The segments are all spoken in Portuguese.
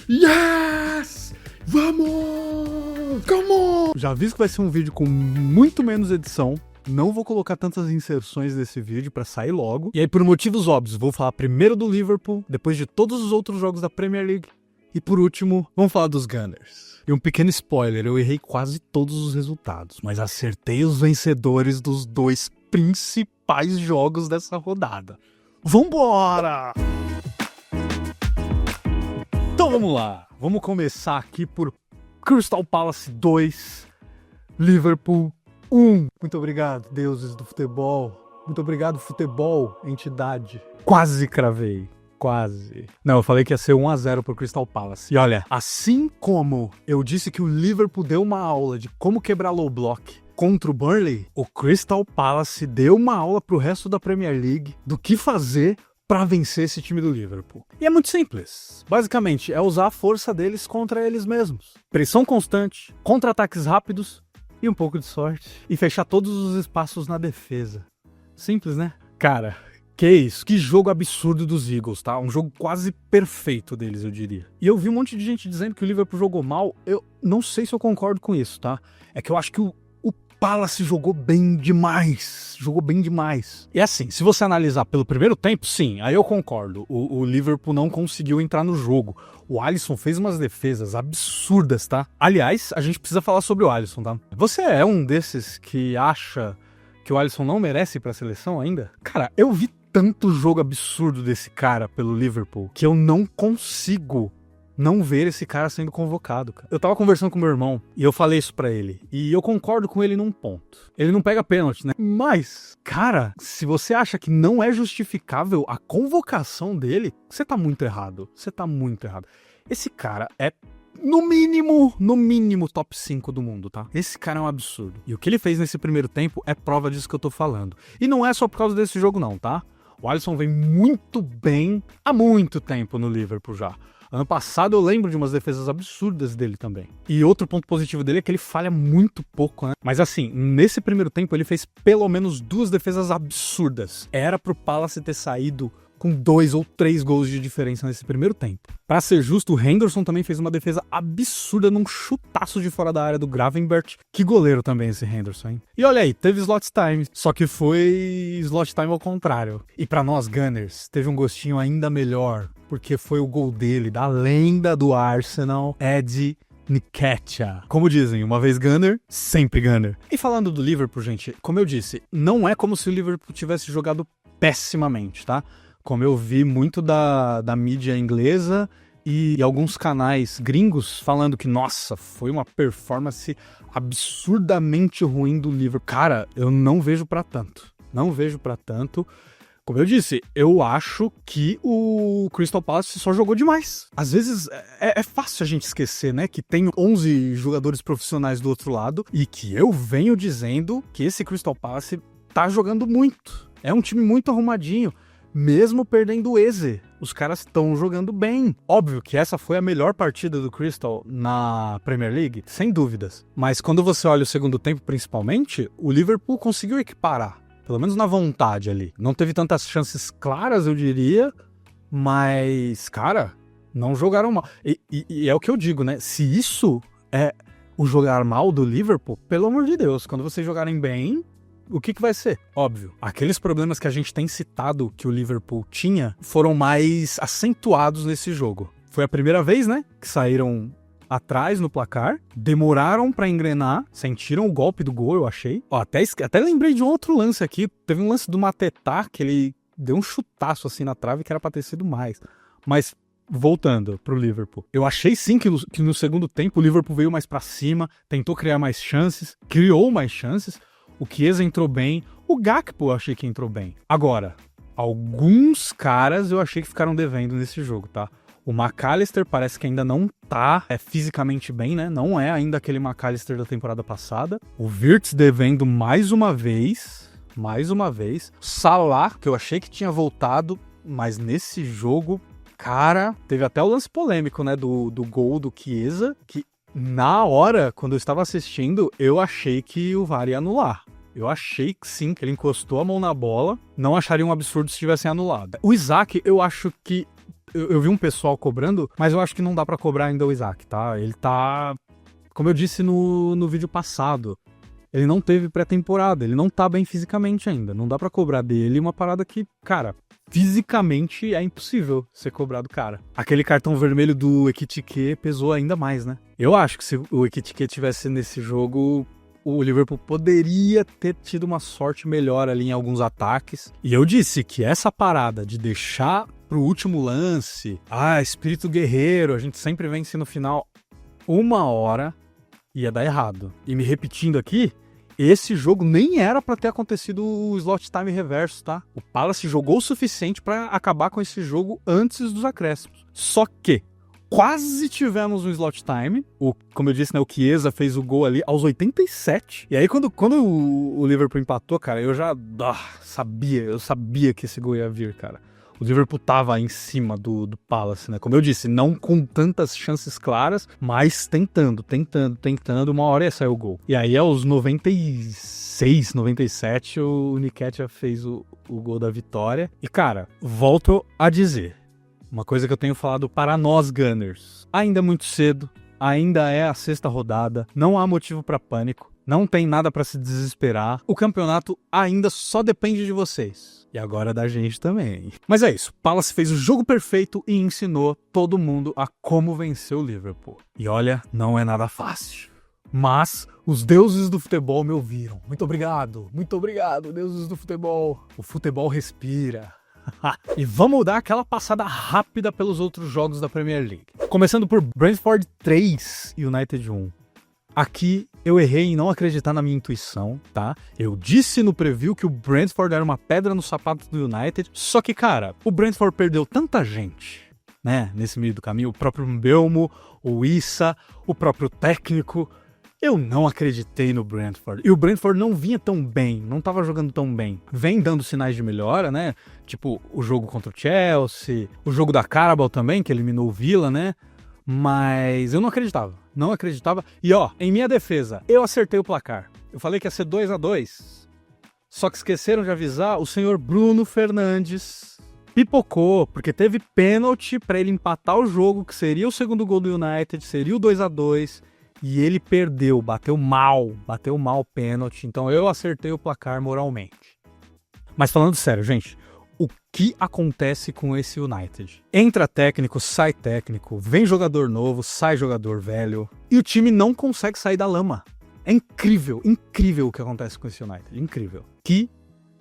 Yes! Vamos! Come on! Já aviso que vai ser um vídeo com muito menos edição. Não vou colocar tantas inserções desse vídeo pra sair logo. E aí, por motivos óbvios, vou falar primeiro do Liverpool, depois de todos os outros jogos da Premier League. E por último, vamos falar dos Gunners. E um pequeno spoiler, eu errei quase todos os resultados, mas acertei os vencedores dos dois principais jogos dessa rodada. Vambora! Então vamos lá, vamos começar aqui por Crystal Palace 2, Liverpool 1. Muito obrigado, deuses do futebol. Muito obrigado, futebol, entidade. Quase cravei. Quase. Não, eu falei que ia ser 1-0 pro Crystal Palace. E olha, assim como eu disse que o Liverpool deu uma aula de como quebrar low block contra o Burnley, o Crystal Palace deu uma aula pro resto da Premier League do que fazer pra vencer esse time do Liverpool. E é muito simples. Basicamente, é usar a força deles contra eles mesmos. Pressão constante, contra-ataques rápidos e um pouco de sorte. E fechar todos os espaços na defesa. Simples, né? Cara, que isso, que jogo absurdo dos Eagles, tá? Um jogo quase perfeito deles, eu diria. E eu vi um monte de gente dizendo que o Liverpool jogou mal. Eu não sei se eu concordo com isso, tá? É que eu acho que o Palace jogou bem demais. Jogou bem demais. E assim, se você analisar pelo primeiro tempo, sim, aí eu concordo. O Liverpool não conseguiu entrar no jogo. O Alisson fez umas defesas absurdas, tá? Aliás, a gente precisa falar sobre o Alisson, tá? Você é um desses que acha que o Alisson não merece ir pra seleção ainda? Cara, eu vi tanto jogo absurdo desse cara pelo Liverpool que eu não consigo não ver esse cara sendo convocado, cara. Eu tava conversando com meu irmão e eu falei isso pra ele. E eu concordo com ele num ponto. Ele não pega pênalti, né? Mas, cara, se você acha que não é justificável a convocação dele, você tá muito errado. Você tá muito errado. Esse cara é no mínimo top 5 do mundo, tá? Esse cara é um absurdo. E o que ele fez nesse primeiro tempo é prova disso que eu tô falando. E não é só por causa desse jogo não, tá? O Alisson vem muito bem há muito tempo no Liverpool já. Ano passado eu lembro de umas defesas absurdas dele também. E outro ponto positivo dele é que ele falha muito pouco, né? Mas assim, nesse primeiro tempo ele fez pelo menos 2 defesas absurdas. Era pro Palace ter saído com 2 ou 3 gols de diferença nesse primeiro tempo. Pra ser justo, o Henderson também fez uma defesa absurda num chutaço de fora da área do Gravenberch. Que goleiro também esse Henderson, hein? E olha aí, teve slot time, só que foi slot time ao contrário. E pra nós Gunners, teve um gostinho ainda melhor, porque foi o gol dele, da lenda do Arsenal, Eddie Nketiah. Como dizem, uma vez Gunner, sempre Gunner. E falando do Liverpool, gente, como eu disse, não é como se o Liverpool tivesse jogado pessimamente, tá? Como eu vi muito da mídia inglesa e alguns canais gringos falando que, nossa, foi uma performance absurdamente ruim do Liverpool. Cara, eu não vejo pra tanto. Não vejo pra tanto. Como eu disse, eu acho que o Crystal Palace só jogou demais. Às vezes é fácil a gente esquecer, né, que tem 11 jogadores profissionais do outro lado e que eu venho dizendo que esse Crystal Palace tá jogando muito. É um time muito arrumadinho. Mesmo perdendo o Eze, os caras estão jogando bem. Óbvio que essa foi a melhor partida do Crystal na Premier League, sem dúvidas. Mas quando você olha o segundo tempo, principalmente, o Liverpool conseguiu equiparar. Pelo menos na vontade ali. Não teve tantas chances claras, eu diria. Mas, cara, não jogaram mal. E é o que eu digo, né? Se isso é o jogar mal do Liverpool, pelo amor de Deus, quando vocês jogarem bem, o que vai ser? Óbvio, aqueles problemas que a gente tem citado que o Liverpool tinha foram mais acentuados nesse jogo. Foi a primeira vez, né, que saíram atrás no placar, demoraram pra engrenar, sentiram o golpe do gol, eu achei. Ó, até lembrei de um outro lance aqui, teve um lance do Mateta que ele deu um chutaço assim na trave que era pra ter sido mais. Mas voltando pro Liverpool, eu achei sim que no segundo tempo o Liverpool veio mais pra cima, tentou criar mais chances, criou mais chances. O Chiesa entrou bem, o Gakpo eu achei que entrou bem. Agora, alguns caras eu achei que ficaram devendo nesse jogo, tá? O McAllister parece que ainda não tá fisicamente bem, né? Não é ainda aquele McAllister da temporada passada. O Wirtz devendo mais uma vez. Salah, que eu achei que tinha voltado, mas nesse jogo, cara, teve até o lance polêmico, né? Do gol do Chiesa, que na hora, quando eu estava assistindo, eu achei que o VAR ia anular. Eu achei que sim, que ele encostou a mão na bola. Não acharia um absurdo se tivessem anulado. O Isaac, eu acho que... Eu vi um pessoal cobrando, mas eu acho que não dá pra cobrar ainda o Isaac, tá? Ele tá... Como eu disse no vídeo passado, ele não teve pré-temporada, ele não tá bem fisicamente ainda. Não dá pra cobrar dele uma parada que, cara, fisicamente é impossível ser cobrado, cara. Aquele cartão vermelho do Ekitike pesou ainda mais, né? Eu acho que se o Ekitike tivesse nesse jogo, o Liverpool poderia ter tido uma sorte melhor ali em alguns ataques. E eu disse que essa parada de deixar pro último lance, espírito guerreiro, a gente sempre vence no final, uma hora ia dar errado. E me repetindo aqui, esse jogo nem era pra ter acontecido o slot time reverso, tá? O Palace jogou o suficiente pra acabar com esse jogo antes dos acréscimos. Só que quase tivemos um slot time. Como eu disse, né, o Chiesa fez o gol ali aos 87. E aí quando o Liverpool empatou, cara, eu já sabia que esse gol ia vir, cara. O Liverpool tava em cima do Palace, né? Como eu disse, não com tantas chances claras, mas tentando. Uma hora ia sair o gol. E aí, aos 96, 97, o Nketiah fez o gol da vitória. E, cara, volto a dizer, uma coisa que eu tenho falado para nós Gunners. Ainda é muito cedo, ainda é a 6ª rodada, não há motivo para pânico. Não tem nada pra se desesperar. O campeonato ainda só depende de vocês. E agora da gente também. Mas é isso. Palace fez o jogo perfeito e ensinou todo mundo a como vencer o Liverpool. E olha, não é nada fácil. Mas os deuses do futebol me ouviram. Muito obrigado, deuses do futebol. O futebol respira. E vamos dar aquela passada rápida pelos outros jogos da Premier League. Começando por Brentford 3 e United 1. Aqui eu errei em não acreditar na minha intuição, tá? Eu disse no preview que o Brentford era uma pedra no sapato do United, só que, cara, o Brentford perdeu tanta gente, né, nesse meio do caminho, o próprio Mbeumo, o Issa, o próprio técnico. Eu não acreditei no Brentford. E o Brentford não vinha tão bem, não tava jogando tão bem. Vem dando sinais de melhora, né? Tipo, o jogo contra o Chelsea, o jogo da Carabao também, que eliminou o Villa, né? Mas eu não acreditava. E ó, em minha defesa, eu acertei o placar. Eu falei que ia ser 2-2. Só que esqueceram de avisar o senhor Bruno Fernandes. Pipocou, porque teve pênalti pra ele empatar o jogo, que seria o segundo gol do United, seria o 2-2. E ele perdeu, bateu mal o pênalti. Então eu acertei o placar moralmente. Mas falando sério, gente, o que acontece com esse United? Entra técnico, sai técnico, vem jogador novo, sai jogador velho, e o time não consegue sair da lama. É incrível o que acontece com esse United, incrível. Que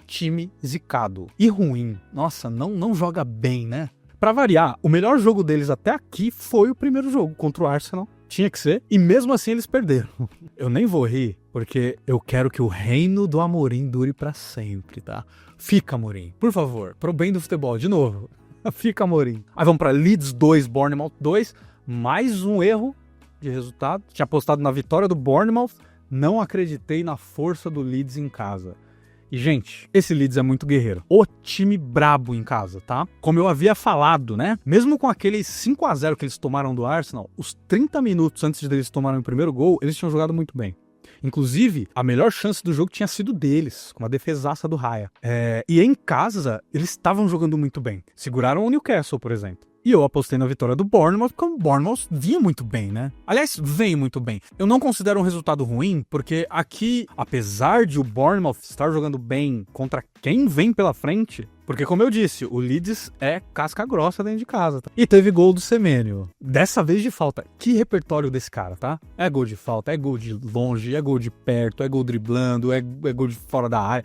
time zicado e ruim. Nossa, não joga bem, né? Pra variar, o melhor jogo deles até aqui foi o primeiro jogo contra o Arsenal. Tinha que ser, e mesmo assim eles perderam. Eu nem vou rir, porque eu quero que o reino do Amorim dure pra sempre, tá? Fica, Amorim, por favor, pro bem do futebol, de novo. Fica, Amorim. Aí vamos pra Leeds 2, Bournemouth 2, mais um erro de resultado. Tinha apostado na vitória do Bournemouth, não acreditei na força do Leeds em casa. E, gente, esse Leeds é muito guerreiro. O time brabo em casa, tá? Como eu havia falado, né? Mesmo com aqueles 5-0 que eles tomaram do Arsenal, os 30 minutos antes de eles tomarem o primeiro gol, eles tinham jogado muito bem. Inclusive, a melhor chance do jogo tinha sido deles, com uma defesaça do Raya. E em casa, eles estavam jogando muito bem. Seguraram o Newcastle, por exemplo. E eu apostei na vitória do Bournemouth, porque o Bournemouth vinha muito bem, né? Aliás, vem muito bem. Eu não considero um resultado ruim, porque aqui, apesar de o Bournemouth estar jogando bem contra quem vem pela frente, porque como eu disse, o Leeds é casca grossa dentro de casa, tá? E teve gol do Semenyo. Dessa vez de falta. Que repertório desse cara, tá? É gol de falta, é gol de longe, é gol de perto, é gol driblando, é gol de fora da área.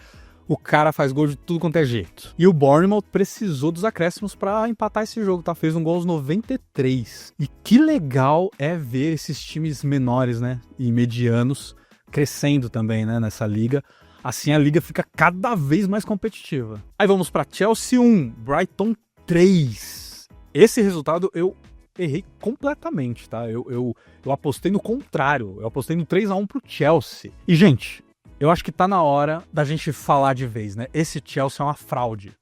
O cara faz gol de tudo quanto é jeito. E o Bournemouth precisou dos acréscimos pra empatar esse jogo, tá? Fez um gol aos 93. E que legal é ver esses times menores, né? E medianos crescendo também, né? Nessa liga. Assim a liga fica cada vez mais competitiva. Aí vamos pra Chelsea 1, Brighton 3. Esse resultado eu errei completamente, tá? Eu apostei no contrário. Eu apostei no 3-1 pro Chelsea. E, gente, eu acho que tá na hora da gente falar de vez, né? Esse Chelsea é uma fraude.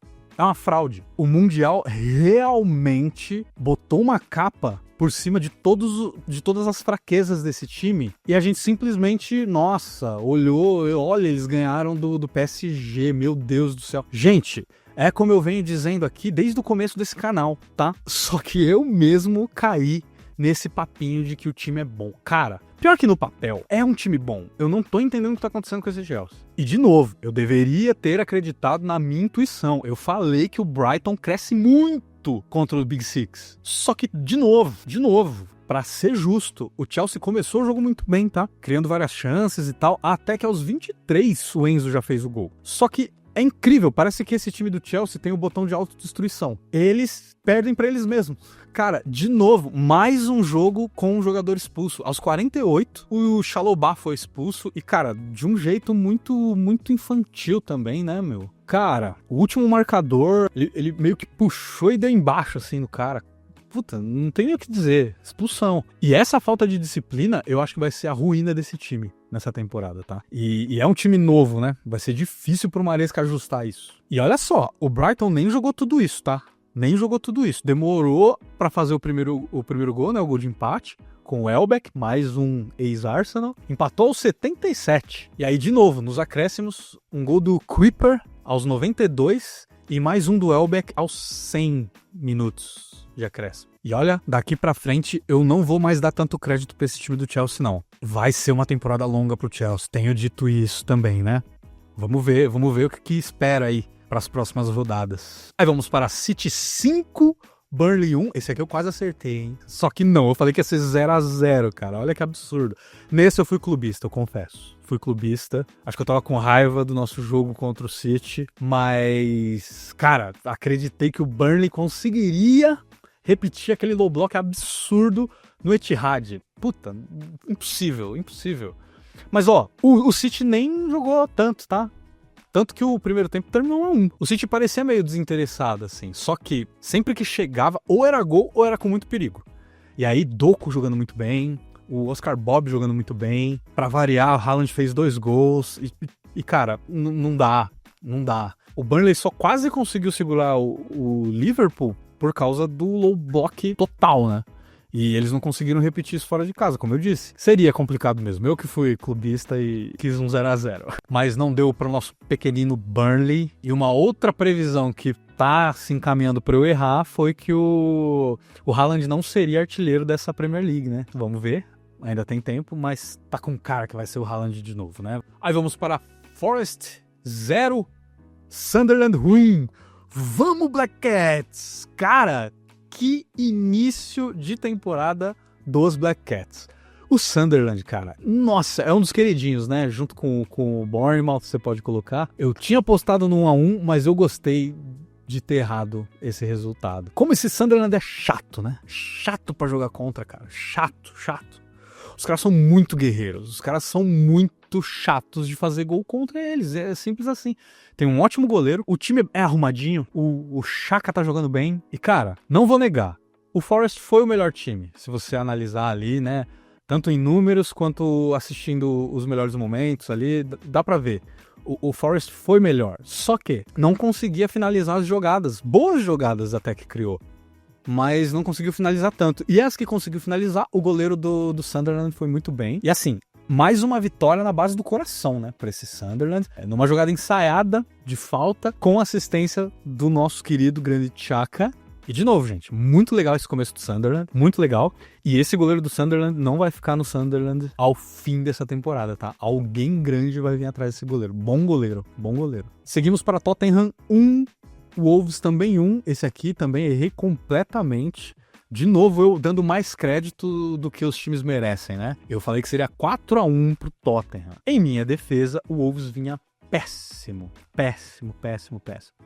É uma fraude. O Mundial realmente botou uma capa por cima de todas as fraquezas desse time, e a gente simplesmente, nossa, olha, eles ganharam do PSG, meu Deus do céu. Gente, é como eu venho dizendo aqui desde o começo desse canal, tá? Só que eu mesmo caí nesse papinho de que o time é bom. Cara, pior que no papel, é um time bom. Eu não tô entendendo o que tá acontecendo com esse Chelsea. E de novo, eu deveria ter acreditado na minha intuição. Eu falei que o Brighton cresce muito contra o Big Six. Só que, de novo, pra ser justo, o Chelsea começou o jogo muito bem, tá? Criando várias chances e tal, até que aos 23 o Enzo já fez o gol. Só que é incrível, parece que esse time do Chelsea tem o botão de autodestruição. Eles perdem pra eles mesmos. Cara, de novo, mais um jogo com um jogador expulso. Aos 48, o Chalobah foi expulso e, cara, de um jeito muito infantil também, né, meu? Cara, o último marcador, ele meio que puxou e deu embaixo, assim, no cara. Puta, não tem nem o que dizer. Expulsão. E essa falta de disciplina, eu acho que vai ser a ruína desse time nessa temporada, tá? E é um time novo, né? Vai ser difícil pro Maresca ajustar isso. E olha só, o Brighton nem jogou tudo isso, tá? Nem jogou tudo isso. Demorou pra fazer o primeiro gol, né? O gol de empate. Com o Welbeck, mais um ex-Arsenal. Empatou aos 77. E aí, de novo, nos acréscimos, um gol do Kuiper aos 92 e mais um do Welbeck aos 100 minutos de acréscimo. E olha, daqui pra frente eu não vou mais dar tanto crédito pra esse time do Chelsea, não. Vai ser uma temporada longa pro Chelsea, tenho dito isso também, né? Vamos ver o que espera aí pras próximas rodadas. Aí vamos para City 5, Burnley 1. Esse aqui eu quase acertei, hein? Só que não, eu falei que ia ser 0-0, cara. Olha que absurdo. Nesse eu fui clubista, eu confesso. Fui clubista. Acho que eu tava com raiva do nosso jogo contra o City. Mas, cara, acreditei que o Burnley conseguiria repetir aquele low block absurdo no Etihad. Puta, impossível. Mas, ó, o City nem jogou tanto, tá? Tanto que o primeiro tempo terminou 1-1. O City parecia meio desinteressado, assim. Só que sempre que chegava, ou era gol ou era com muito perigo. E aí, Doku jogando muito bem, o Oscar Bob jogando muito bem. Pra variar, o Haaland fez 2 gols. E cara, não dá. O Burnley só quase conseguiu segurar o Liverpool por causa do low block total, né? E eles não conseguiram repetir isso fora de casa, como eu disse. Seria complicado mesmo. Eu que fui clubista e quis um 0-0. Mas não deu para o nosso pequenino Burnley. E uma outra previsão que tá se encaminhando para eu errar foi que o Haaland não seria artilheiro dessa Premier League, né? Vamos ver. Ainda tem tempo, mas tá com cara que vai ser o Haaland de novo, né? Aí vamos para Forest 0, Sunderland 1. Vamos, Black Cats! Cara, que início de temporada dos Black Cats. O Sunderland, cara, nossa, é um dos queridinhos, né? Junto com o Bournemouth, você pode colocar. Eu tinha apostado no 1-1, mas eu gostei de ter errado esse resultado. Como esse Sunderland é chato, né? Chato pra jogar contra, cara. Chato. Os caras são muito guerreiros. Os caras são muito chatos de fazer gol contra eles. É simples assim. Tem um ótimo goleiro. O time é arrumadinho. O Xhaka tá jogando bem. E, cara, não vou negar. O Forest foi o melhor time. Se você analisar ali, né? Tanto em números quanto assistindo os melhores momentos ali. Dá pra ver. O Forest foi melhor. Só que não conseguia finalizar as jogadas. Boas jogadas até que criou. Mas não conseguiu finalizar tanto. E as que conseguiu finalizar, o goleiro do Sunderland foi muito bem. E assim, mais uma vitória na base do coração, né? Pra esse Sunderland. Numa jogada ensaiada de falta, com assistência do nosso querido grande Xhaka. E de novo, gente, muito legal esse começo do Sunderland. Muito legal. E esse goleiro do Sunderland não vai ficar no Sunderland ao fim dessa temporada, tá? Alguém grande vai vir atrás desse goleiro. Bom goleiro. Seguimos para Tottenham 1. Wolves também 1, esse aqui também errei completamente. De novo, eu dando mais crédito do que os times merecem, né? Eu falei que seria 4-1 pro Tottenham. Em minha defesa, o Wolves vinha péssimo.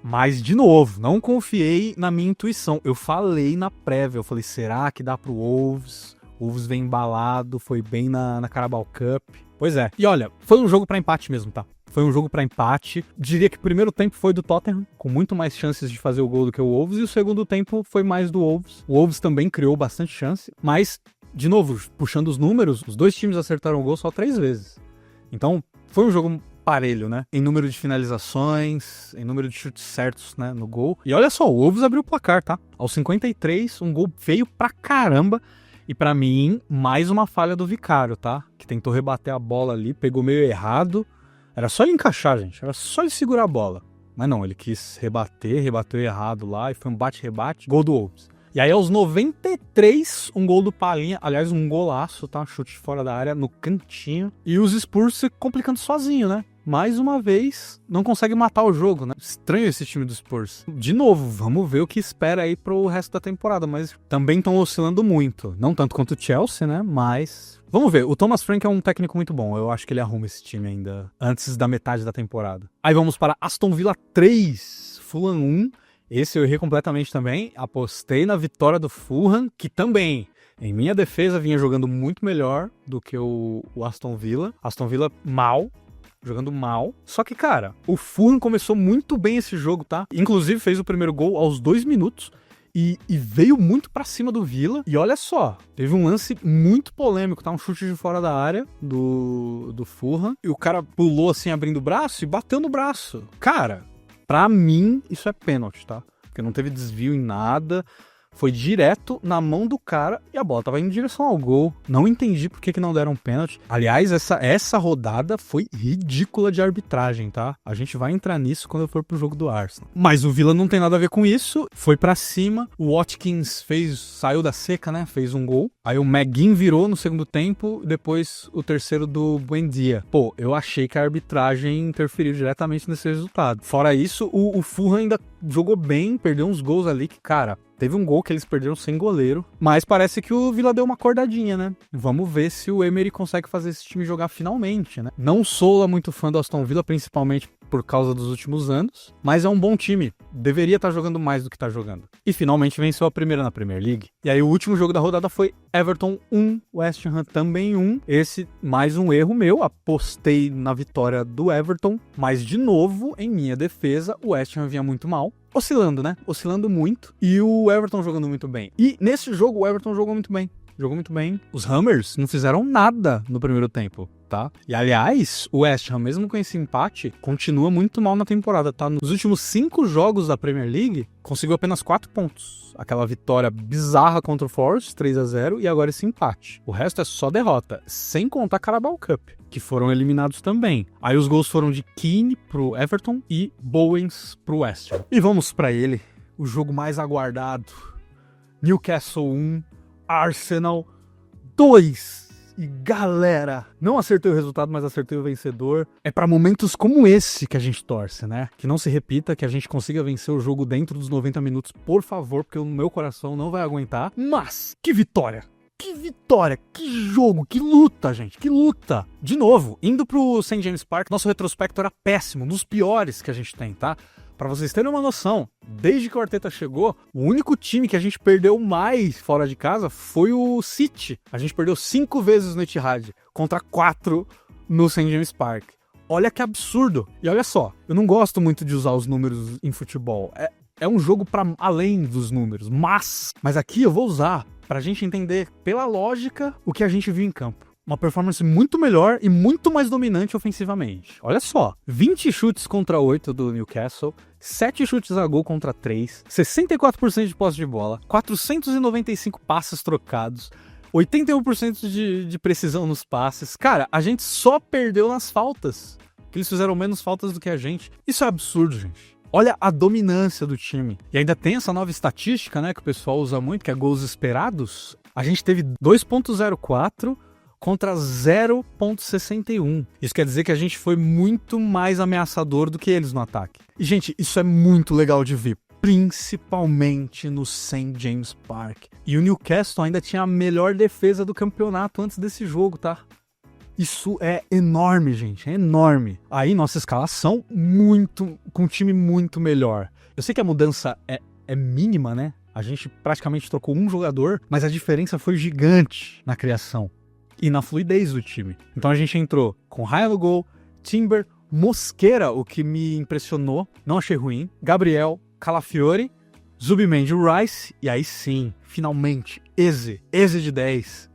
Mas, de novo, não confiei na minha intuição. Eu falei na prévia, eu falei, será que dá pro Wolves? O Wolves vem embalado, foi bem na Carabao Cup. Pois é. E olha, foi um jogo pra empate mesmo, tá? Foi um jogo para empate. Diria que o primeiro tempo foi do Tottenham, com muito mais chances de fazer o gol do que o Wolves, e o segundo tempo foi mais do Wolves. O Wolves também criou bastante chance, mas, de novo, puxando os números, os dois times acertaram o gol só 3 vezes. Então, foi um jogo parelho, né? Em número de finalizações, em número de chutes certos, né, no gol. E olha só, o Wolves abriu o placar, tá? Aos 53, um gol feio pra caramba. E pra mim, mais uma falha do Vicário, tá? Que tentou rebater a bola ali, pegou meio errado. Era só ele encaixar, gente. Era só ele segurar a bola. Mas não, ele quis rebateu errado lá e foi um bate-rebate, gol do Wolves. E aí aos 93, um gol do Palhinha, aliás, um golaço, tá? Chute fora da área, no cantinho. E os Spurs se complicando sozinho, né? Mais uma vez, não consegue matar o jogo, né? Estranho esse time dos Spurs. De novo, vamos ver o que espera aí pro resto da temporada, mas também estão oscilando muito. Não tanto quanto o Chelsea, né? Mas vamos ver. O Thomas Frank é um técnico muito bom. Eu acho que ele arruma esse time ainda antes da metade da temporada. Aí vamos para Aston Villa 3, Fulham 1. Esse eu errei completamente também. Apostei na vitória do Fulham, que também, em minha defesa, vinha jogando muito melhor do que o Aston Villa. Aston Villa mal. Jogando mal. Só que, cara, o Fulham começou muito bem esse jogo, tá? Inclusive fez o primeiro gol aos 2 minutos e veio muito pra cima do Villa. E olha só, teve um lance muito polêmico, tá? Um chute de fora da área do Fulham. E o cara pulou assim, abrindo o braço e bateu no braço. Cara, pra mim, isso é pênalti, tá? Porque não teve desvio em nada. Foi direto na mão do cara e a bola tava indo em direção ao gol. Não entendi por que não deram pênalti. Aliás, essa rodada foi ridícula de arbitragem, tá? A gente vai entrar nisso quando eu for pro jogo do Arsenal. Mas o Villa não tem nada a ver com isso. Foi pra cima. O Watkins saiu da seca, né? Fez um gol. Aí o McGinn virou no segundo tempo. Depois o terceiro do Buendia. Pô, eu achei que a arbitragem interferiu diretamente nesse resultado. Fora isso, o Fulham ainda jogou bem, perdeu uns gols ali que, cara, teve um gol que eles perderam sem goleiro, mas parece que o Villa deu uma acordadinha, né? Vamos ver se o Emery consegue fazer esse time jogar finalmente, né? Não sou lá muito fã do Aston Villa, principalmente por causa dos últimos anos, mas é um bom time. Deveria estar jogando mais do que está jogando. E finalmente venceu a primeira na Premier League. E aí o último jogo da rodada foi Everton 1, West Ham também 1. Esse, mais um erro meu, apostei na vitória do Everton, mas de novo, em minha defesa, o West Ham vinha muito mal. Oscilando, né? Oscilando muito. E o Everton jogando muito bem. E nesse jogo, o Everton jogou muito bem. Jogou muito bem. Os Hammers não fizeram nada no primeiro tempo, tá? E, aliás, o West Ham, mesmo com esse empate, continua muito mal na temporada, tá? Nos últimos 5 jogos da Premier League, conseguiu apenas 4 pontos. Aquela vitória bizarra contra o Forest, 3-0, e agora esse empate. O resto é só derrota, sem contar a Carabao Cup, que foram eliminados também. Aí os gols foram de Keane pro Everton e Bowens pro West Ham. E vamos pra ele, o jogo mais aguardado. Newcastle 1, Arsenal 2. E galera, não acertei o resultado, mas acertei o vencedor. É pra momentos como esse que a gente torce, né? Que não se repita, que a gente consiga vencer o jogo dentro dos 90 minutos, por favor, porque o meu coração não vai aguentar. Mas, que vitória! Que vitória, que jogo, que luta, gente, que luta. De novo, indo pro St. James Park, nosso retrospecto era péssimo, dos piores que a gente tem, tá? Pra vocês terem uma noção, desde que o Arteta chegou, o único time que a gente perdeu mais fora de casa foi o City. A gente perdeu 5 vezes no Etihad, contra 4 no St. James Park. Olha que absurdo. E olha só, eu não gosto muito de usar os números em futebol. É um jogo para além dos números, mas aqui eu vou usar pra gente entender, pela lógica, o que a gente viu em campo. Uma performance muito melhor e muito mais dominante ofensivamente. Olha só, 20 chutes contra 8 do Newcastle, 7 chutes a gol contra 3, 64% de posse de bola, 495 passes trocados, 81% de precisão nos passes. Cara, a gente só perdeu nas faltas, que eles fizeram menos faltas do que a gente. Isso é absurdo, gente. Olha a dominância do time. E ainda tem essa nova estatística, né, que o pessoal usa muito, que é gols esperados. A gente teve 2.04 contra 0.61. Isso quer dizer que a gente foi muito mais ameaçador do que eles no ataque. E, gente, isso é muito legal de ver, principalmente no St. James Park. E o Newcastle ainda tinha a melhor defesa do campeonato antes desse jogo, tá? Isso é enorme, gente, é enorme. Aí nossa escalação com um time muito melhor. Eu sei que a mudança é mínima, né? A gente praticamente trocou um jogador, mas a diferença foi gigante na criação e na fluidez do time. Então a gente entrou com Raya no gol, Timber, Mosquera, o que me impressionou, não achei ruim, Gabriel, Calafiori, Zubimendi, Rice, e aí sim, finalmente, Eze de 10.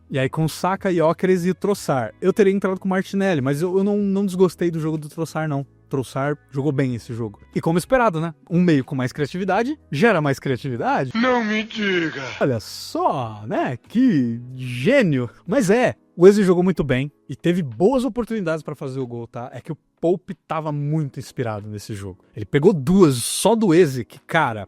E aí com Saka, Gyökeres e o Trossard. Eu teria entrado com o Martinelli, mas eu não desgostei do jogo do Trossard, não. Trossard jogou bem esse jogo. E como esperado, né? Um meio com mais criatividade gera mais criatividade. Não me diga! Olha só, né? Que gênio! Mas o Eze jogou muito bem e teve boas oportunidades pra fazer o gol, tá? É que o Pope tava muito inspirado nesse jogo. Ele pegou 2 só do Eze, que, cara,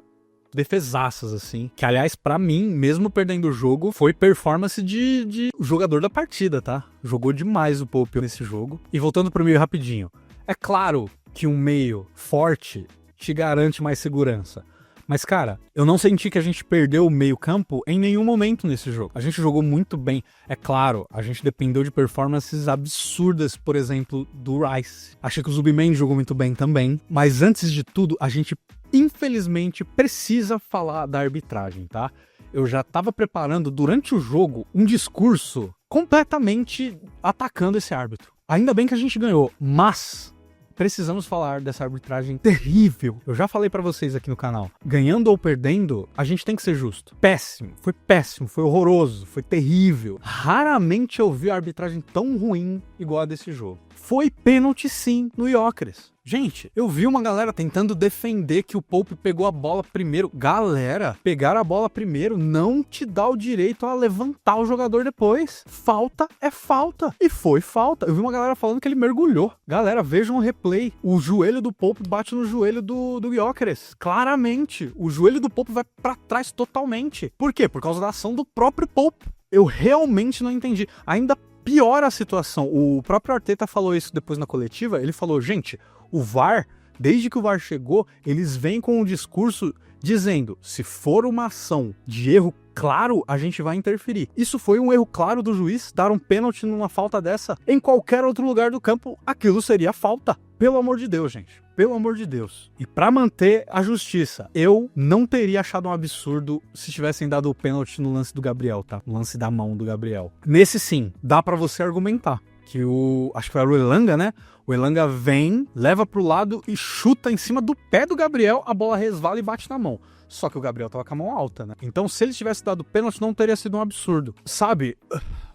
defesaças, assim. Que, aliás, pra mim, mesmo perdendo o jogo, foi performance de jogador da partida, tá? Jogou demais o Pope nesse jogo. E voltando pro meio rapidinho. É claro que um meio forte te garante mais segurança. Mas, cara, eu não senti que a gente perdeu o meio campo em nenhum momento nesse jogo. A gente jogou muito bem. É claro, a gente dependeu de performances absurdas, por exemplo, do Rice. Achei que o Zubimendi jogou muito bem também. Mas, antes de tudo, a gente, infelizmente, precisa falar da arbitragem, tá? Eu já tava preparando, durante o jogo, um discurso completamente atacando esse árbitro. Ainda bem que a gente ganhou, mas precisamos falar dessa arbitragem terrível. Eu já falei pra vocês aqui no canal. Ganhando ou perdendo, a gente tem que ser justo. Péssimo, foi horroroso, foi terrível. Raramente eu vi a arbitragem tão ruim igual a desse jogo. Foi pênalti sim no Gyökeres. Gente, eu vi uma galera tentando defender que o Pope pegou a bola primeiro. Galera, pegar a bola primeiro não te dá o direito a levantar o jogador depois. Falta é falta. E foi falta. Eu vi uma galera falando que ele mergulhou. Galera, vejam o replay. O joelho do Pope bate no joelho do Gyökeres. Claramente, o joelho do Pope vai pra trás totalmente. Por quê? Por causa da ação do próprio Pope. Eu realmente não entendi. Ainda piora a situação. O próprio Arteta falou isso depois na coletiva. Ele falou, gente, o VAR, desde que o VAR chegou, eles vêm com um discurso dizendo, se for uma ação de erro claro, a gente vai interferir. Isso foi um erro claro do juiz, dar um pênalti numa falta dessa. Em qualquer outro lugar do campo, aquilo seria falta. Pelo amor de Deus, gente. Pelo amor de Deus. E pra manter a justiça, eu não teria achado um absurdo se tivessem dado o pênalti no lance do Gabriel, tá? No lance da mão do Gabriel. Nesse sim, dá pra você argumentar. Que acho que foi o Elanga, né? O Elanga vem, leva pro lado e chuta em cima do pé do Gabriel, a bola resvala e bate na mão. Só que o Gabriel tava com a mão alta, né? Então, se ele tivesse dado pênalti, não teria sido um absurdo. Sabe,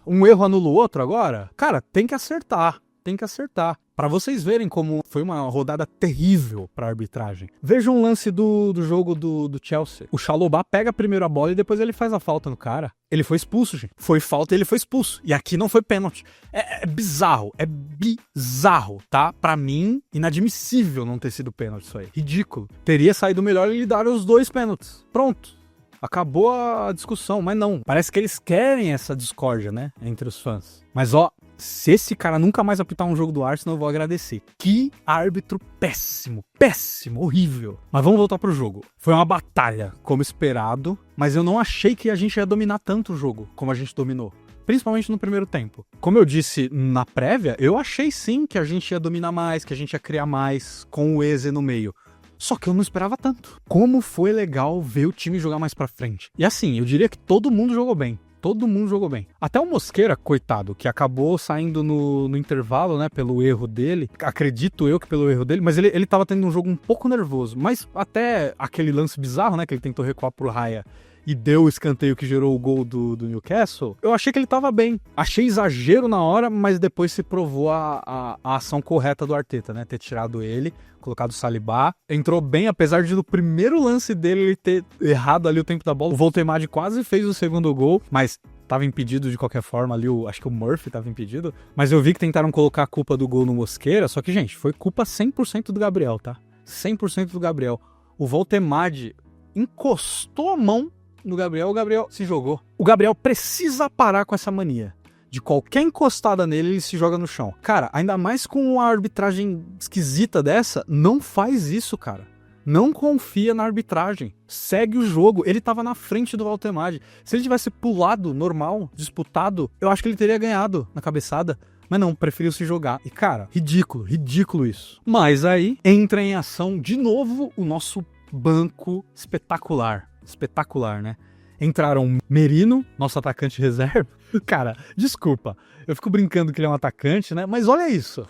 um erro anula o outro agora? Cara, tem que acertar. Tem que acertar. Pra vocês verem como foi uma rodada terrível pra arbitragem. Vejam um lance do jogo do Chelsea. O Chalobah pega primeiro a bola e depois ele faz a falta no cara. Ele foi expulso, gente. Foi falta e ele foi expulso. E aqui não foi pênalti. É bizarro. É bizarro, tá? Pra mim, inadmissível não ter sido pênalti isso aí. Ridículo. Teria saído melhor ele dar os 2 pênaltis. Pronto. Acabou a discussão, mas não. Parece que eles querem essa discórdia, né? Entre os fãs. Mas ó, se esse cara nunca mais apitar um jogo do Arsenal, eu vou agradecer. Que árbitro péssimo. Péssimo, horrível. Mas vamos voltar pro jogo. Foi uma batalha, como esperado. Mas eu não achei que a gente ia dominar tanto o jogo, como a gente dominou. Principalmente no primeiro tempo. Como eu disse na prévia, eu achei sim que a gente ia dominar mais, que a gente ia criar mais, com o Eze no meio. Só que eu não esperava tanto. Como foi legal ver o time jogar mais pra frente. E assim, eu diria que todo mundo jogou bem. Todo mundo jogou bem. Até o Mosquera, coitado, que acabou saindo no intervalo, né, pelo erro dele. Acredito eu que pelo erro dele, mas ele tava tendo um jogo um pouco nervoso. Mas até aquele lance bizarro, né, que ele tentou recuar pro Raya e deu o escanteio que gerou o gol do Newcastle, eu achei que ele tava bem. Achei exagero na hora, mas depois se provou a ação correta do Arteta, né? Ter tirado ele, colocado o Saliba. Entrou bem, apesar de no primeiro lance dele ele ter errado ali o tempo da bola. O Voltemade quase fez o segundo gol, mas tava impedido de qualquer forma ali, acho que o Murphy tava impedido. Mas eu vi que tentaram colocar a culpa do gol no Mosquera, só que, gente, foi culpa 100% do Gabriel, tá? 100% do Gabriel. O Voltemade encostou a mão no Gabriel, o Gabriel se jogou. O Gabriel precisa parar com essa mania. De qualquer encostada nele, ele se joga no chão. Cara, ainda mais com uma arbitragem esquisita dessa, não faz isso, cara. Não confia na arbitragem. Segue o jogo. Ele tava na frente do Voltemade. Se ele tivesse pulado normal, disputado, eu acho que ele teria ganhado na cabeçada. Mas não, preferiu se jogar. E, cara, ridículo isso. Mas aí, entra em ação de novo o nosso banco espetacular. Espetacular, né? Entraram Merino, nosso atacante reserva. Cara, desculpa, eu fico brincando que ele é um atacante, né? Mas olha isso.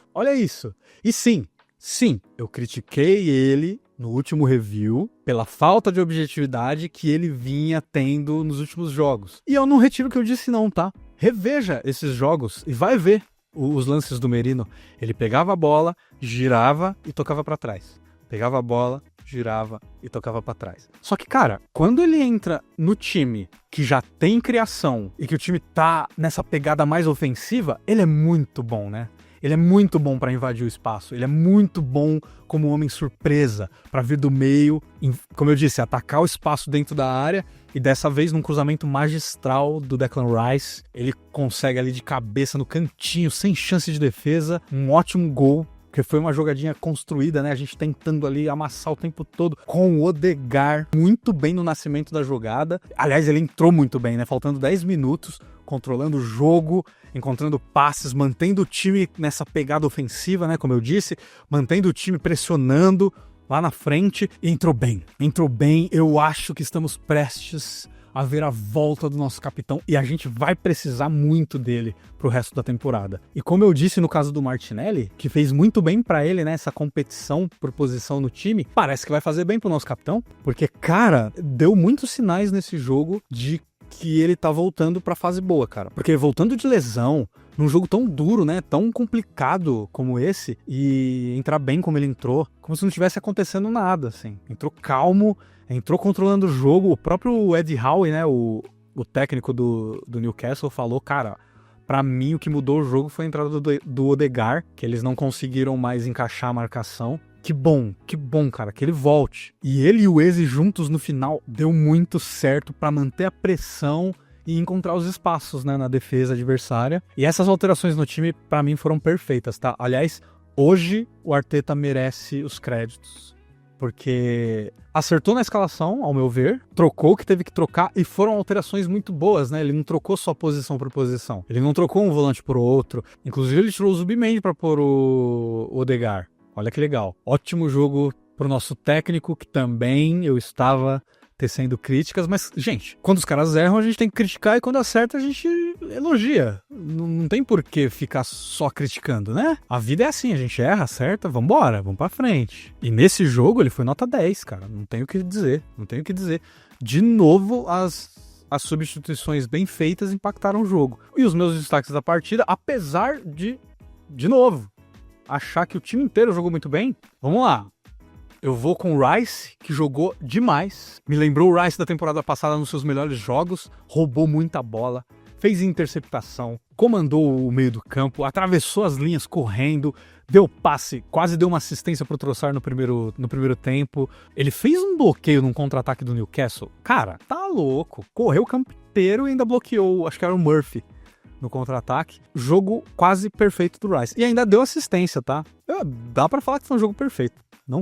E sim, eu critiquei ele no último review pela falta de objetividade que ele vinha tendo nos últimos jogos. E eu não retiro o que eu disse não, tá? reveja esses jogos e vai ver os lances do Merino. Ele pegava a bola, girava e tocava pra trás. Pegava a bola, girava e tocava pra trás. Só que, cara, quando ele entra no time que já tem criação e que o time tá nessa pegada mais ofensiva, ele é muito bom, né? Ele é muito bom pra invadir o espaço. Ele é muito bom como homem surpresa, pra vir do meio, como eu disse, atacar o espaço dentro da área. E dessa vez, num cruzamento magistral do Declan Rice, ele consegue ali de cabeça no cantinho, sem chance de defesa, um ótimo gol. Porque foi uma jogadinha construída, né? A gente tentando ali amassar o tempo todo com o Odegaard muito bem no nascimento da jogada. Aliás, ele entrou muito bem, né? Faltando 10 minutos, controlando o jogo, encontrando passes, mantendo o time nessa pegada ofensiva, né? Como eu disse, mantendo o time pressionando lá na frente. E entrou bem. Entrou bem. Eu acho que estamos prestes a ver a volta do nosso capitão e a gente vai precisar muito dele pro resto da temporada. E como eu disse no caso do Martinelli, que fez muito bem pra ele, né, essa competição por posição no time, parece que vai fazer bem pro nosso capitão, porque, cara, deu muitos sinais nesse jogo de que ele tá voltando pra fase boa, cara. Porque voltando de lesão, num jogo tão duro, né, tão complicado como esse, e entrar bem como ele entrou, como se não tivesse acontecendo nada, assim. Entrou calmo, entrou controlando o jogo. O próprio Eddie Howe, né, o técnico do Newcastle, falou, cara, pra mim o que mudou o jogo foi a entrada do Odegaard, que eles não conseguiram mais encaixar a marcação. Que bom, cara, que ele volte. E ele e o Eze juntos no final deu muito certo pra manter a pressão e encontrar os espaços, né, na defesa adversária. E essas alterações no time, pra mim, foram perfeitas, tá? Aliás, hoje o Arteta merece os créditos, porque acertou na escalação, ao meu ver, trocou o que teve que trocar e foram alterações muito boas, né? Ele não trocou só posição por posição. Ele não trocou um volante por outro. Inclusive, ele tirou o Zubimendi pra pôr o Odegaard. Olha que legal. Ótimo jogo pro nosso técnico, que também eu estava tecendo críticas, mas, gente, quando os caras erram, a gente tem que criticar e quando acerta, a gente elogia. Não tem por que ficar só criticando, né? A vida é assim, a gente erra, acerta, vambora, vamos pra frente. E nesse jogo, ele foi nota 10, cara. Não tenho o que dizer. De novo, as substituições bem feitas impactaram o jogo. E os meus destaques da partida, apesar de novo, achar que o time inteiro jogou muito bem, vamos lá. Eu vou com o Rice, que jogou demais. Me lembrou o Rice da temporada passada nos seus melhores jogos. Roubou muita bola, fez interceptação, comandou o meio do campo, atravessou as linhas correndo, deu passe, quase deu uma assistência pro Trossard no primeiro tempo. Ele fez um bloqueio num contra-ataque do Newcastle. Cara, tá louco. Correu o campo inteiro e ainda bloqueou, acho que era o Murphy, no contra-ataque. Jogo quase perfeito do Rice. E ainda deu assistência, tá? Dá pra falar que foi um jogo perfeito.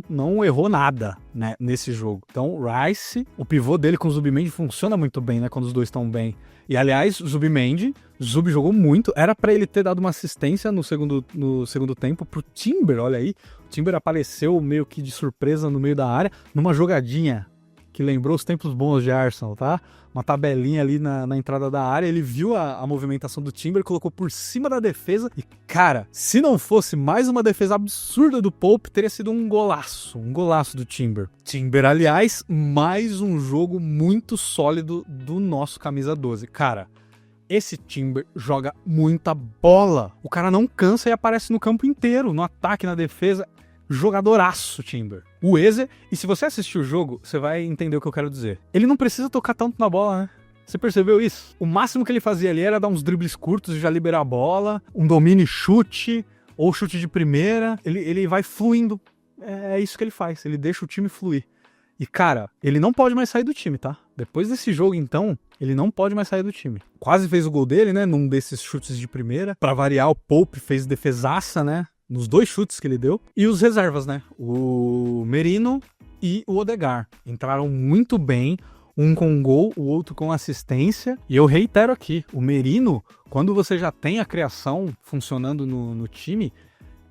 Não errou nada, né, nesse jogo. Então, o Rice, o pivô dele com o Zubimendi funciona muito bem, né, quando os dois estão bem. E, aliás, o Zubi jogou muito. Era pra ele ter dado uma assistência no segundo tempo pro Timber, olha aí. O Timber apareceu meio que de surpresa no meio da área, numa jogadinha que lembrou os tempos bons de Arsenal, tá? Uma tabelinha ali na entrada da área, ele viu a movimentação do Timber, colocou por cima da defesa e, cara, se não fosse mais uma defesa absurda do Pope, teria sido um golaço do Timber. Timber, aliás, mais um jogo muito sólido do nosso camisa 12. Cara, esse Timber joga muita bola. O cara não cansa e aparece no campo inteiro, no ataque, na defesa. Jogadoraço, Timber. O Eze, e se você assistir o jogo, você vai entender o que eu quero dizer. Ele não precisa tocar tanto na bola, né? Você percebeu isso? O máximo que ele fazia ali era dar uns dribles curtos e já liberar a bola, um domínio e chute, ou chute de primeira. Ele vai fluindo. É isso que ele faz, ele deixa o time fluir. E, cara, ele não pode mais sair do time, tá? Depois desse jogo, então, ele não pode mais sair do time. Quase fez o gol dele, né? Num desses chutes de primeira. Pra variar, o Pope fez defesaça, né? Nos 2 chutes que ele deu. E os reservas, né? O Merino e o Odegaard. Entraram muito bem. Um com gol, o outro com assistência. E eu reitero aqui, o Merino, quando você já tem a criação funcionando no time,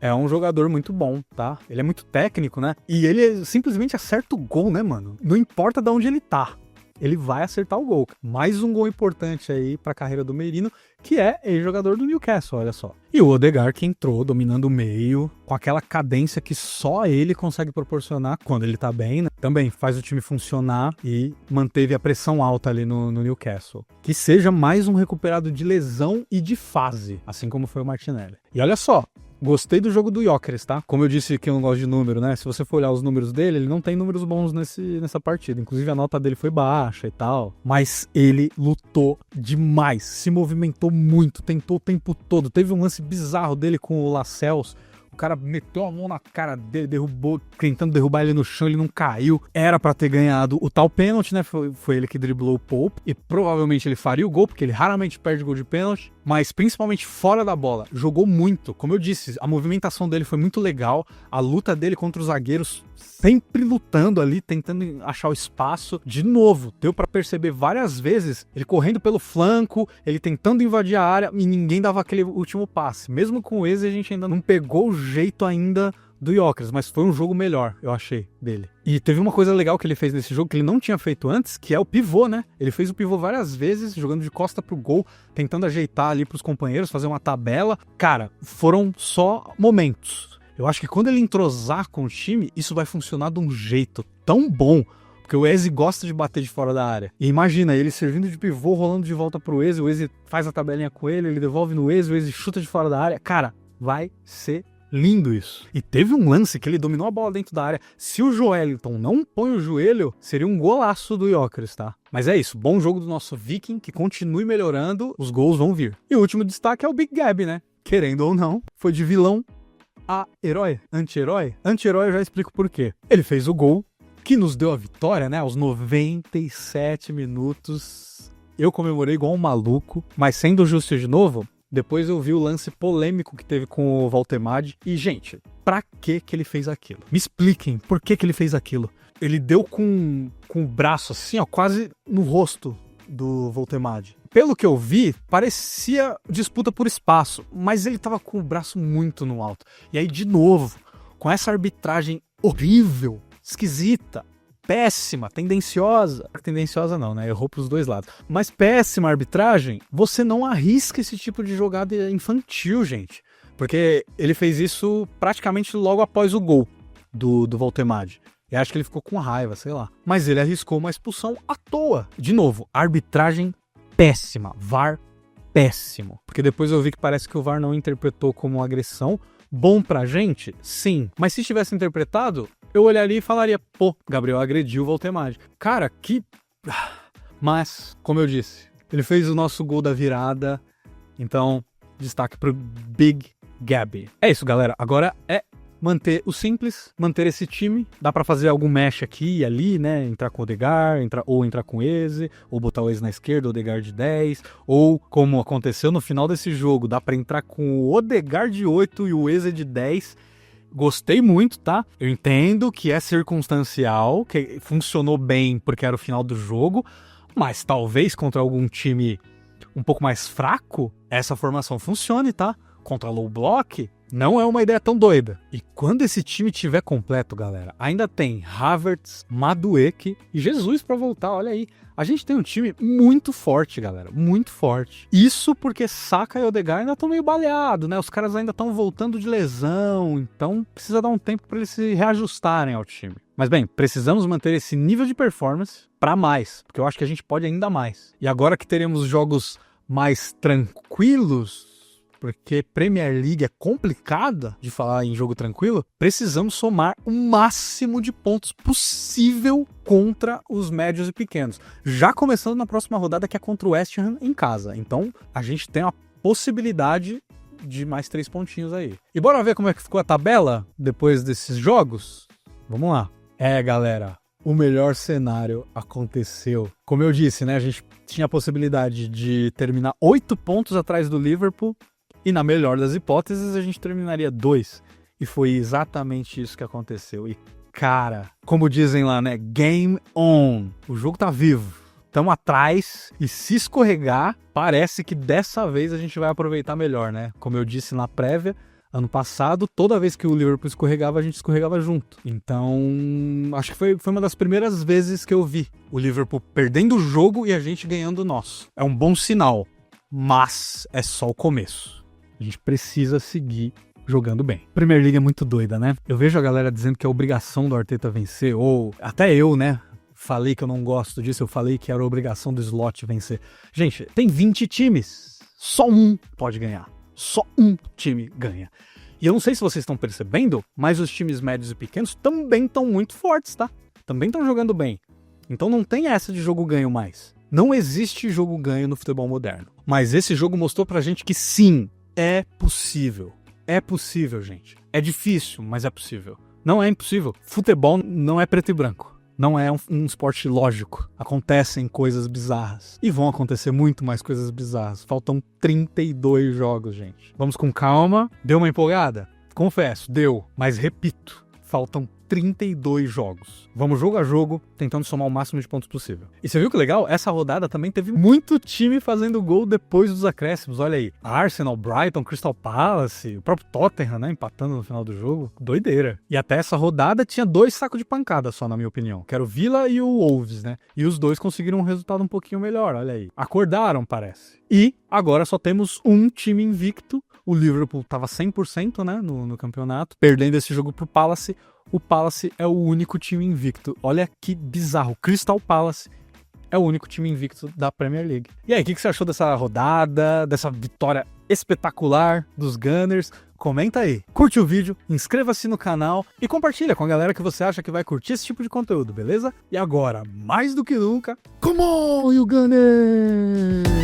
é um jogador muito bom, tá? Ele é muito técnico, né? E ele simplesmente acerta o gol, né, mano? Não importa de onde ele tá. ele vai acertar o gol. Mais um gol importante aí para a carreira do Merino, que é ex-jogador do Newcastle, olha só. E o Odegaard que entrou dominando o meio, com aquela cadência que só ele consegue proporcionar quando ele tá bem, né? Também faz o time funcionar e manteve a pressão alta ali no Newcastle. Que seja mais um recuperado de lesão e de fase, assim como foi o Martinelli. E olha só, gostei do jogo do Gyökeres, tá? Como eu disse que eu não gosto de número, né? Se você for olhar os números dele, ele não tem números bons nessa partida. Inclusive a nota dele foi baixa e tal. Mas ele lutou demais, se movimentou muito, tentou o tempo todo. Teve um lance bizarro dele com o Lascelles. O cara meteu a mão na cara dele, derrubou, tentando derrubar ele no chão, ele não caiu. Era pra ter ganhado o tal pênalti, né? Foi ele que driblou o Pope. E provavelmente ele faria o gol, porque ele raramente perde gol de pênalti. Mas principalmente fora da bola. Jogou muito. Como eu disse, a movimentação dele foi muito legal. A luta dele contra os zagueiros, sempre lutando ali, tentando achar o espaço. De novo, deu pra perceber várias vezes ele correndo pelo flanco, ele tentando invadir a área e ninguém dava aquele último passe. Mesmo com o Eze, a gente ainda não pegou o jeito ainda do Gyökeres, mas foi um jogo melhor, eu achei, dele. E teve uma coisa legal que ele fez nesse jogo que ele não tinha feito antes, que é o pivô, né? Ele fez o pivô várias vezes, jogando de costa pro gol, tentando ajeitar ali pros companheiros, fazer uma tabela. Cara, foram só momentos. Eu acho que quando ele entrosar com o time, isso vai funcionar de um jeito tão bom, porque o Eze gosta de bater de fora da área. E imagina, ele servindo de pivô, rolando de volta pro Eze, o Eze faz a tabelinha com ele devolve no Eze, o Eze chuta de fora da área. Cara, vai ser lindo isso. E teve um lance que ele dominou a bola dentro da área. Se o Joelinton não põe o joelho, seria um golaço do Gyökeres, tá? Mas é isso, bom jogo do nosso Viking, que continue melhorando, os gols vão vir. E o último destaque é o Big Gabi, né? Querendo ou não, foi de vilão a herói, anti-herói. Anti-herói eu já explico por quê. Ele fez o gol que nos deu a vitória, né? Aos 97 minutos. Eu comemorei igual um maluco, mas sendo justo de novo, depois eu vi o lance polêmico que teve com o Voltemade. E, gente, pra que ele fez aquilo? Me expliquem por que ele fez aquilo. Ele deu com o braço assim, ó, quase no rosto do Voltemade. Pelo que eu vi, parecia disputa por espaço, mas ele tava com o braço muito no alto. E aí, de novo, com essa arbitragem horrível, esquisita, péssima, tendenciosa. Tendenciosa não, né? Errou pros dois lados. Mas péssima arbitragem, você não arrisca esse tipo de jogada infantil, gente. Porque ele fez isso praticamente logo após o gol do Voltemade. E acho que ele ficou com raiva, sei lá. Mas ele arriscou uma expulsão à toa. De novo, arbitragem péssima. VAR péssimo. Porque depois eu vi que parece que o VAR não interpretou como agressão. Bom pra gente? Sim. Mas se tivesse interpretado, eu olharia e falaria, pô, Gabriel agrediu o Voltemade. Cara, que... Mas, como eu disse, ele fez o nosso gol da virada. Então, destaque pro Big Gabi. É isso, galera. Agora é manter o simples, manter esse time. Dá pra fazer algum mesh aqui e ali, né? Entrar com o Odegaard, entrar com o Eze, ou botar o Eze na esquerda, o Odegaard de 10, ou como aconteceu no final desse jogo, dá pra entrar com o Odegaard de 8 e o Eze de 10. Gostei muito, tá? Eu entendo que é circunstancial, que funcionou bem porque era o final do jogo, mas talvez contra algum time um pouco mais fraco, essa formação funcione, tá? Contra low block, não é uma ideia tão doida. E quando esse time tiver completo, galera, ainda tem Havertz, Madueke e Jesus pra voltar, olha aí. A gente tem um time muito forte, galera, muito forte. Isso porque Saka e Odegaard ainda estão meio baleados, né? Os caras ainda estão voltando de lesão, então precisa dar um tempo para eles se reajustarem ao time. Mas bem, precisamos manter esse nível de performance para mais, porque eu acho que a gente pode ainda mais. E agora que teremos jogos mais tranquilos, porque Premier League é complicada de falar em jogo tranquilo, precisamos somar o máximo de pontos possível contra os médios e pequenos. Já começando na próxima rodada, que é contra o West Ham em casa. Então, a gente tem a possibilidade de mais 3 pontinhos aí. E bora ver como é que ficou a tabela depois desses jogos? Vamos lá. Galera, o melhor cenário aconteceu. Como eu disse, né? A gente tinha a possibilidade de terminar 8 pontos atrás do Liverpool. E na melhor das hipóteses, a gente terminaria 2. E foi exatamente isso que aconteceu. E, cara, como dizem lá, né? Game on. O jogo tá vivo. Estamos atrás. E se escorregar, parece que dessa vez a gente vai aproveitar melhor, né? Como eu disse na prévia, Ano passado, toda vez que o Liverpool escorregava, a gente escorregava junto. Então, acho que foi uma das primeiras vezes que eu vi o Liverpool perdendo o jogo e a gente ganhando o nosso. É um bom sinal, mas é só o começo. A gente precisa seguir jogando bem. Premier League é muito doida, né? Eu vejo a galera dizendo que é obrigação do Arteta vencer, ou até eu, né? Falei que eu não gosto disso, eu falei que era obrigação do Slot vencer. Gente, tem 20 times, só um pode ganhar. Só um time ganha. E eu não sei se vocês estão percebendo, mas os times médios e pequenos também estão muito fortes, tá? Também estão jogando bem. Então não tem essa de jogo ganho mais. Não existe jogo ganho no futebol moderno. Mas esse jogo mostrou pra gente que sim, é possível. É possível, gente. É difícil, mas é possível. Não é impossível. Futebol não é preto e branco. Não é um esporte lógico. Acontecem coisas bizarras. E vão acontecer muito mais coisas bizarras. Faltam 32 jogos, gente. Vamos com calma. Deu uma empolgada? Confesso, deu. Mas repito, faltam 32 jogos. Vamos jogo a jogo, tentando somar o máximo de pontos possível. E você viu que legal? Essa rodada também teve muito time fazendo gol depois dos acréscimos. Olha aí, Arsenal, Brighton, Crystal Palace, o próprio Tottenham, né, empatando no final do jogo. Doideira. E até essa rodada tinha 2 sacos de pancada só, na minha opinião. Que era o Villa e o Wolves, né? E os dois conseguiram um resultado um pouquinho melhor, olha aí. Acordaram, parece. E agora só temos um time invicto. O Liverpool estava 100%, né, no campeonato, perdendo esse jogo pro Palace. O Palace é o único time invicto. Olha que bizarro. Crystal Palace é o único time invicto da Premier League. E aí, o que você achou dessa rodada, dessa vitória espetacular dos Gunners? Comenta aí, curte o vídeo, inscreva-se no canal e compartilha com a galera que você acha que vai curtir esse tipo de conteúdo, beleza? E agora, mais do que nunca, come on, you Gunners!